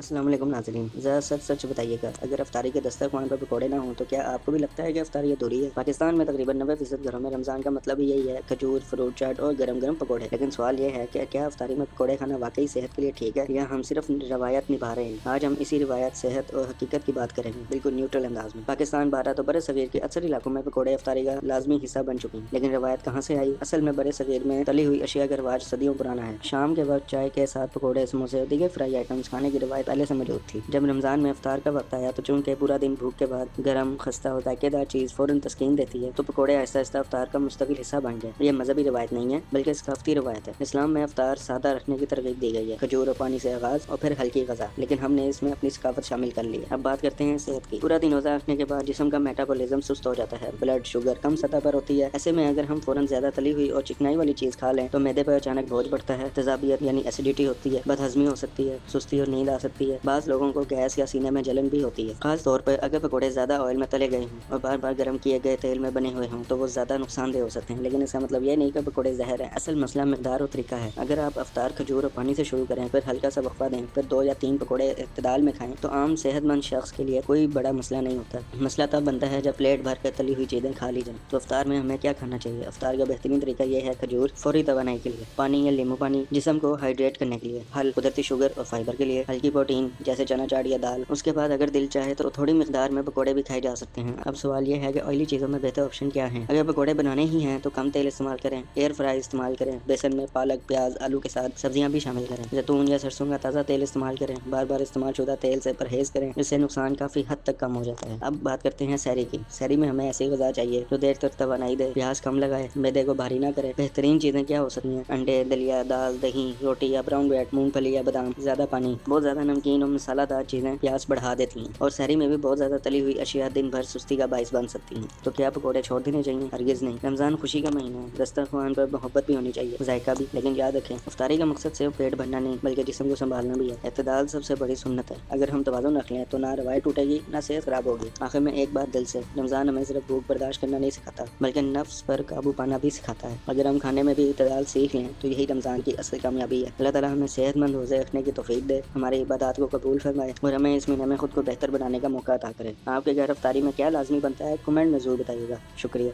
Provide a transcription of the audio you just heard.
السلام علیکم ناظرین، ذرا سچ سچ بتائیے گا، اگر افطاری کے دسترخوان پر پکوڑے نہ ہوں تو کیا آپ کو بھی لگتا ہے کہ افطاری ادھوری ہے؟ پاکستان میں تقریباً 90% گھروں میں رمضان کا مطلب ہی یہی ہے، کھجور، فروٹ چاٹ اور گرم گرم پکوڑے۔ لیکن سوال یہ ہے کہ کیا افطاری میں پکوڑے کھانا واقعی صحت کے لیے ٹھیک ہے یا ہم صرف روایت نبھا رہے ہیں؟ آج ہم اسی روایت، صحت اور حقیقت کی بات کریں گے، بالکل نیوٹرل انداز میں۔ پاکستان، بھارت اور برِ صغیر کے اکثر علاقوں میں پکوڑے افطاری کا لازمی حصہ بن چکے ہیں، لیکن روایت کہاں سے آئی؟ اصل میں برِ صغیر میں تلی ہوئی اشیاء کا رواج صدیوں پرانا ہے۔ شام کے وقت چائے کے ساتھ پکوڑے، سموسے اور دیگر فرائی آئٹمز کھانے کی روایت پہلے سے موجود تھی۔ جب رمضان میں افطار کا وقت آیا تو چونکہ پورا دن بھوک کے بعد گرم، خستہ اور ذائقے دار چیز فوراً تسکین دیتی ہے، تو پکوڑے آہستہ آہستہ افطار کا مستقل حصہ بن گئے۔ یہ مذہبی روایت نہیں ہے بلکہ ثقافتی روایت ہے۔ اسلام میں افطار سادہ رکھنے کی ترغیب دی گئی ہے، کھجور اور پانی سے آغاز اور پھر ہلکی غذا، لیکن ہم نے اس میں اپنی ثقافت شامل کر لی ہے۔ اب بات کرتے ہیں صحت کی۔ پورا دن روزہ رکھنے کے بعد جسم کا میٹابولزم سست ہو جاتا ہے، بلڈ شوگر کم سطح پر ہوتی ہے۔ ایسے میں اگر ہم فوراً زیادہ تلی ہوئی اور چکنائی والی چیز کھا لیں تو معدے پر اچانک بوجھ بڑھتا ہے، تیزابیت یعنی ایسیڈیٹی ہوتی ہے، بد ہضمی ہو سکتی ہے، سستی اور نیند آ سکتی ہے۔ بعض لوگوں کو گیس یا سینے میں جلن بھی ہوتی ہے، خاص طور پر اگر پکوڑے زیادہ آئل میں تلے گئے ہوں اور بار بار گرم کیے گئے تیل میں بنے ہوئے ہوں تو وہ زیادہ نقصان دہ ہو سکتے ہیں۔ لیکن اس کا مطلب یہ نہیں کہ پکوڑے زہر ہیں، اصل مسئلہ مقدار اور طریقہ ہے۔ اگر آپ افطار کھجور اور پانی سے شروع کریں، پھر ہلکا سا وقفہ دیں، پھر 2 یا 3 پکوڑے اعتدال میں کھائیں تو عام صحت مند شخص کے لیے کوئی بڑا مسئلہ نہیں ہوتا۔ مسئلہ تب بنتا ہے جب پلیٹ بھر کر تلی ہوئی چیزیں کھا لی جائیں۔ تو افطار میں ہمیں کیا کھانا چاہیے؟ افطار کا بہترین طریقہ یہ ہے: کھجور فوری توانائی کے لیے، پانی یا لیمو پانی جسم کو ہائیڈریٹ کرنے کے لیے، پھل قدرتی شوگر اور فائبر کے لیے، ہلکی پروٹین جیسے چنا چاٹ یا دال۔ اس کے بعد اگر دل چاہے تو تھوڑی مقدار میں پکوڑے بھی کھائے جا سکتے ہیں۔ اب سوال یہ ہے کہ آئلی چیزوں میں بہتر آپشن کیا ہیں؟ اگر پکوڑے بنانے ہی ہیں تو کم تیل استعمال کریں، ایئر فرائی استعمال کریں، بیسن میں پالک، پیاز، آلو کے ساتھ سبزیاں بھی شامل کریں، زیتون یا سرسوں کا تازہ تیل استعمال کریں، بار بار استعمال شدہ تیل سے پرہیز کریں، اس سے نقصان کافی حد تک کم ہو جاتا ہے۔ اب بات کرتے ہیں سحری کی۔ سحری میں ہمیں ایسی غذا چاہیے جو دیر تک توانائی دے، پیاس کم لگائے، معدے کو بھاری نہ کرے۔ بہترین چیزیں کیا ہو سکتی ہیں؟ انڈے، دلیا، دال، دہی، روٹی یا براؤن بریڈ، مونگ پھلی یا بادام۔ زیادہ پانی، بہت زیادہ نمکین اور مسالہ دار چیزیں پیاس بڑھا دیتی ہیں، اور سحری میں بھی بہت زیادہ تلی ہوئی اشیاء دن بھر سستی کا باعث بن سکتی ہیں۔ تو کیا پکوڑے چھوڑ دینے چاہیے؟ ہرگز نہیں۔ رمضان خوشی کا مہینہ ہے، دسترخوان پر محبت بھی ہونی چاہیے، ذائقہ بھی، لیکن یاد رکھیں افطاری کا مقصد صرف پیٹ بھرنا نہیں بلکہ جسم کو سنبھالنا بھی ہے۔ اعتدال سب سے بڑی سنت ہے۔ اگر ہم توازن رکھ لیں تو نہ روایت ٹوٹے گی نہ صحت خراب ہوگی۔ آخر میں ایک بات دل سے: رمضان ہمیں صرف بھوک برداشت کرنا نہیں سکھاتا بلکہ نفس پر قابو پانا بھی سکھاتا ہے۔ اگر ہم کھانے میں بھی اعتدال سیکھ لیں تو یہی رمضان کی اصل کامیابی ہے۔ اللہ تعالیٰ ہمیں صحت مند روزے رکھنے کی توفیق دے، ہماری عبادات کو قبول فرمائے اور ہمیں اس مہینے میں خود کو بہتر بنانے کا موقع عطا کرے۔ آپ کے گھر افطاری میں کیا لازمی بنتا ہے؟ کمنٹ میں ضرور بتائیے گا۔ شکریہ۔